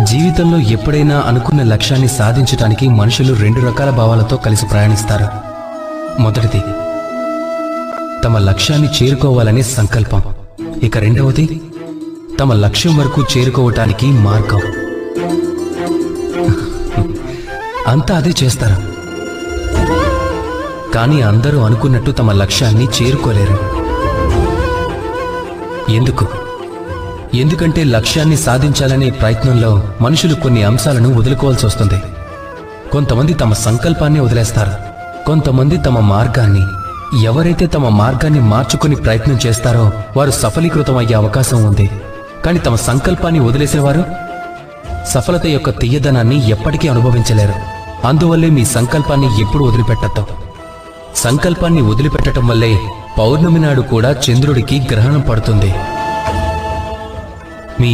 జీవితంలో ఎప్పుడైనా అనుకున్న లక్ష్యాన్ని సాధించడానికి మనుషులు రెండు రకాల భావాలతో కలిసి ప్రయాణిస్తారు. మొదటిది తమ లక్ష్యాన్ని చేరుకోవాలనే సంకల్పం. ఇక రెండవది తమ లక్ష్యం వరకు చేరుకోవటానికి మార్గం. అంతా అదే చేస్తారు, కానీ అందరూ అనుకున్నట్టు తమ లక్ష్యాన్ని చేరుకోలేరు. ఎందుకంటే లక్ష్యాన్ని సాధించాలనే ప్రయత్నంలో మనుషులు కొన్ని అంశాలను వదులుకోవాల్సి వస్తుంది. కొంతమంది తమ సంకల్పాన్ని వదిలేస్తారు, కొంతమంది తమ మార్గాన్ని. ఎవరైతే తమ మార్గాన్ని మార్చుకుని ప్రయత్నం చేస్తారో వారు సఫలీకృతం అయ్యే అవకాశం ఉంది. కానీ తమ సంకల్పాన్ని వదిలేసిన వారు సఫలత యొక్క తీయదనాన్ని ఎప్పటికీ అనుభవించలేరు. అందువల్లే మీ సంకల్పాన్ని ఎప్పుడు వదిలిపెట్టద్దు. సంకల్పాన్ని వదిలిపెట్టడం వల్లే పౌర్ణమి నాడు కూడా చంద్రుడికి గ్రహణం పడుతుంది. మీ